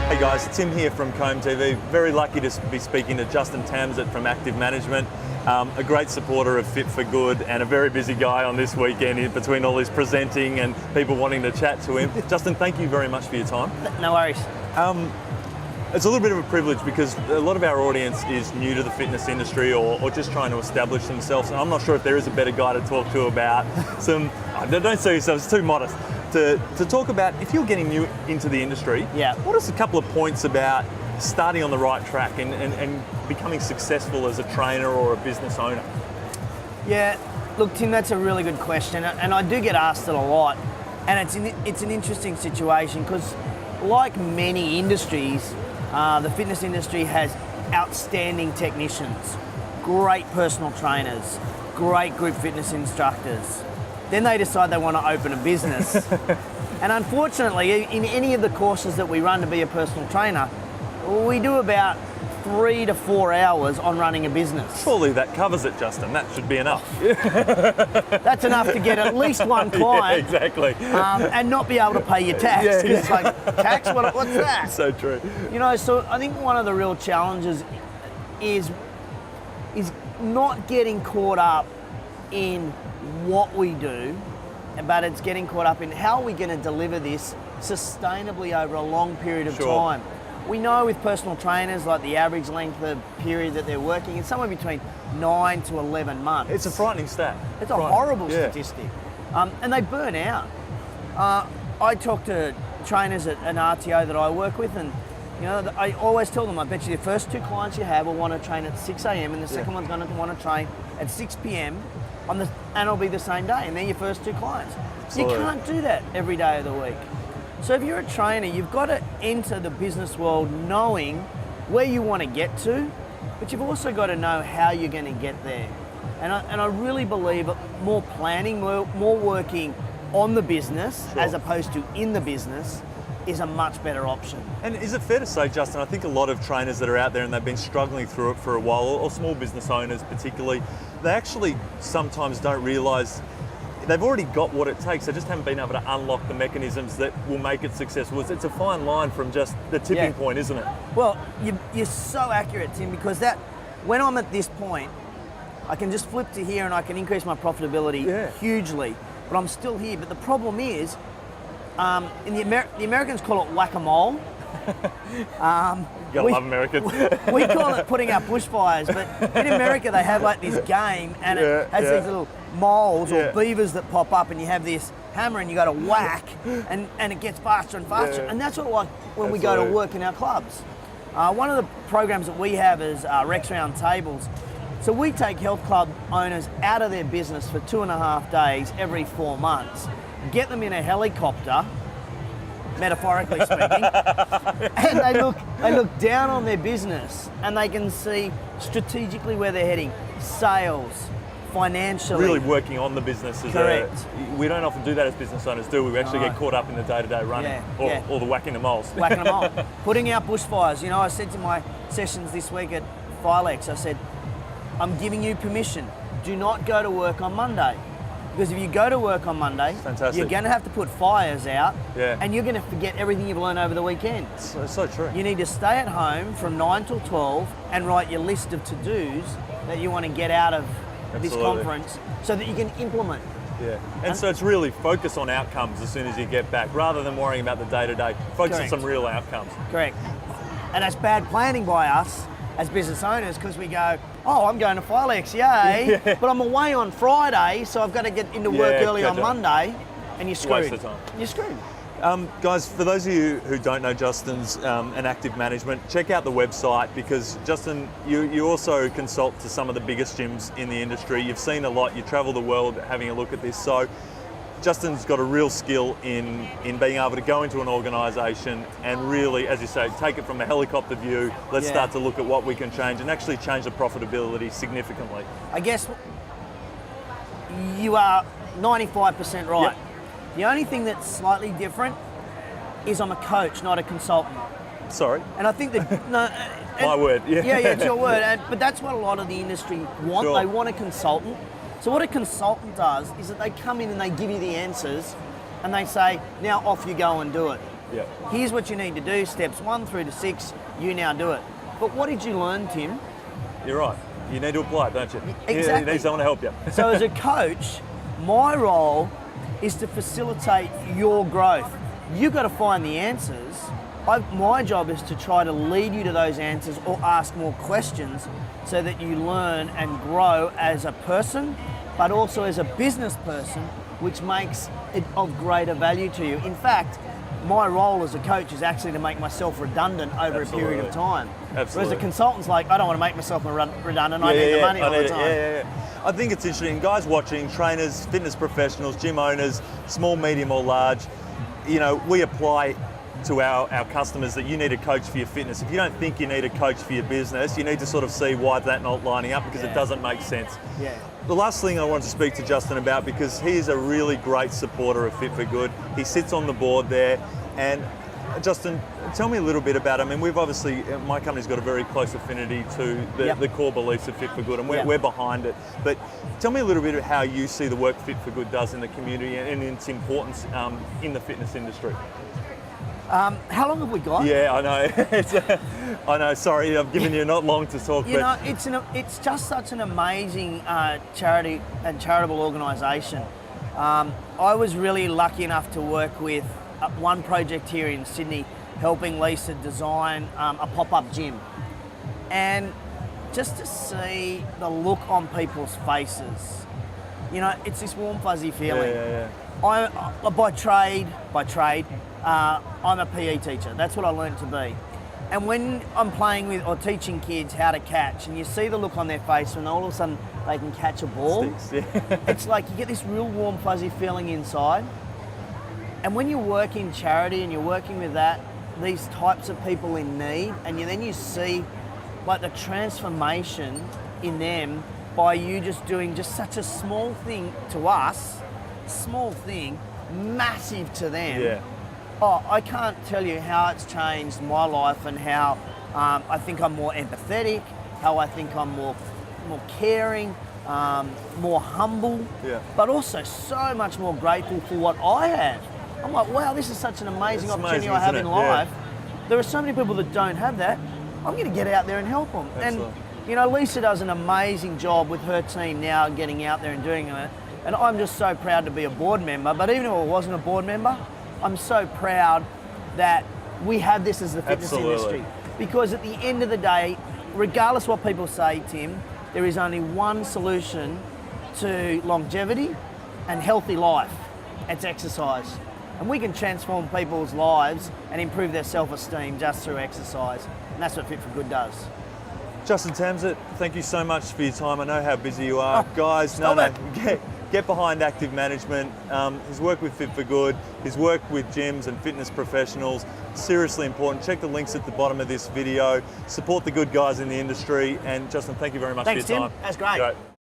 Hey guys, Tim here from Kombtv. Very lucky to be speaking to Justin Tamsett from Active Management, a great supporter of Fit for Good and a very busy guy on this weekend between all his presenting and people wanting to chat to him. Justin, thank you very much for your time. No worries. It's a little bit of a privilege because a lot of our audience is new to the fitness industry or just trying to establish themselves. And I'm not sure if there is a better guy to talk to about some, don't sell yourself, it's too modest. To talk about if you're getting new into the industry, what are a couple of points about starting on the right track and becoming successful as a trainer or a business owner? Yeah, look, Tim, that's a really good question, and I do get asked it a lot, and it's an interesting situation because, like many industries, the fitness industry has outstanding technicians, great personal trainers, great group fitness instructors. Then they decide they want to open a business. And unfortunately, in any of the courses that we run to be a personal trainer, we do about 3 to 4 hours on running a business. Surely that covers it, Justin. That should be enough. That's enough to get at least one client. Yeah, exactly. And not be able to pay your tax. Yeah. It's like, tax? What's that? So true. You know, so I think one of the real challenges is not getting caught up in what we do, but it's getting caught up in how are we going to deliver this sustainably over a long period of time. We know with personal trainers, like the average length of period that they're working is somewhere between 9 to 11 months. It's a frightening stat. It's a horrible statistic. And they burn out. I talk to trainers at an RTO that I work with, and I always tell them, I bet you the first 2 clients you have will want to train at 6 a.m. and the second one's going to want to train at 6 p.m. and it'll be the same day, and they're your first 2 clients. Absolutely. You can't do that every day of the week. So if you're a trainer, you've got to enter the business world knowing where you want to get to, but you've also got to know how you're going to get there. And I really believe more planning, more working on the business as opposed to in the business is a much better option. And is it fair to say, Justin, I think a lot of trainers that are out there and they've been struggling through it for a while, or small business owners particularly, they actually sometimes don't realise they've already got what it takes. They just haven't been able to unlock the mechanisms that will make it successful. It's a fine line from just the tipping point, isn't it? Well, you're so accurate, Tim, because when I'm at this point, I can just flip to here and I can increase my profitability hugely, but I'm still here. But the problem is, the Americans call it whack-a-mole. You gotta love Americans. We call it putting out bushfires, but in America they have like this game, and it has these little moles or beavers that pop up, and you have this hammer and you got to whack, and it gets faster and faster. And that's what like when we go to work in our clubs. One of the programs that we have is Rex Round Tables. So we take health club owners out of their business for 2.5 days every 4 months, get them in a helicopter, metaphorically speaking, and they look down on their business and they can see strategically where they're heading, sales, financially. Really working on the business. Correct. We don't often do that as business owners, do we? We actually get caught up in the day-to-day running or the whacking the moles. Whacking them all. Putting out bushfires. I said to my sessions this week at Filex, I said, I'm giving you permission. Do not go to work on Monday. Because if you go to work on Monday, you're going to have to put fires out, and you're going to forget everything you've learned over the weekend. So true. You need to stay at home from 9 till 12 and write your list of to-dos that you want to get out of this conference so that you can implement. Yeah, and so it's really focus on outcomes as soon as you get back, rather than worrying about the day-to-day. Focus on some real outcomes. Correct. And that's bad planning by us as business owners, because we go, I'm going to Filex, yay, but I'm away on Friday, so I've got to get into work early on Monday, and you're screwed. Waste of time. You're screwed. Guys, for those of you who don't know Justin's an Active Management, check out the website, because Justin, you also consult to some of the biggest gyms in the industry. You've seen a lot, you travel the world having a look at this, so Justin's got a real skill in being able to go into an organisation and really, as you say, take it from a helicopter view. Let's start to look at what we can change and actually change the profitability significantly. I guess you are 95% right. Yep. The only thing that's slightly different is I'm a coach, not a consultant. Sorry. And I think that my word. Yeah, it's your word. But that's what a lot of the industry want. They want a consultant. So what a consultant does is that they come in and they give you the answers and they say, now off you go and do it. Yeah. Here's what you need to do, steps 1 through to 6, you now do it. But what did you learn, Tim? You're right. You need to apply it, don't you? Exactly. You need someone to help you. So as a coach, my role is to facilitate your growth. You've got to find the answers. My job is to try to lead you to those answers or ask more questions so that you learn and grow as a person, but also as a business person, which makes it of greater value to you. In fact, my role as a coach is actually to make myself redundant over a period of time. Absolutely. Whereas a consultant's like, I don't want to make myself redundant, I need the money all the time. I think it's interesting, guys watching, trainers, fitness professionals, gym owners, small, medium or large, you know, we apply to our customers that you need a coach for your fitness. If you don't think you need a coach for your business, you need to sort of see why that's not lining up, because it doesn't make sense. Yeah. The last thing I wanted to speak to Justin about, because he is a really great supporter of Fit for Good. He sits on the board there. And Justin, tell me a little bit about, I mean, we've obviously, my company's got a very close affinity to the core beliefs of Fit for Good, and we're behind it. But tell me a little bit of how you see the work Fit for Good does in the community and its importance in the fitness industry. How long have we got? Yeah, I know. I know. Sorry, I've given you not long to talk. You know, it's just such an amazing charity and charitable organisation. I was really lucky enough to work with one project here in Sydney, helping Lisa design a pop-up gym, and just to see the look on people's faces, you know, it's this warm fuzzy feeling. I by trade, I'm a PE teacher. That's what I learned to be. And when I'm playing with or teaching kids how to catch, and you see the look on their face when all of a sudden they can catch a ball, it's like you get this real warm fuzzy feeling inside. And when you work in charity and you're working with these types of people in need, and then you see like the transformation in them by you just doing just such a small thing to us, small thing, massive to them. Yeah. Oh, I can't tell you how it's changed my life, and how I think I'm more empathetic, how I think I'm more caring, more humble, but also so much more grateful for what I have. I'm like, wow, this is such an amazing opportunity I have in life. There are so many people that don't have that. I'm going to get out there and help them. Excellent. And, you know, Lisa does an amazing job with her team now getting out there and doing it. And I'm just so proud to be a board member. But even if I wasn't a board member, I'm so proud that we have this as the fitness industry. Because at the end of the day, regardless what people say, Tim, there is only one solution to longevity and healthy life. It's exercise. And we can transform people's lives and improve their self-esteem just through exercise. And that's what Fit for Good does. Justin Tamsett, thank you so much for your time. I know how busy you are. Oh, guys, get behind active management. His work with Fit for Good, his work with gyms and fitness professionals, seriously important. Check the links at the bottom of this video. Support the good guys in the industry. And Justin, thank you very much for your time. Thanks, Tim. That's great.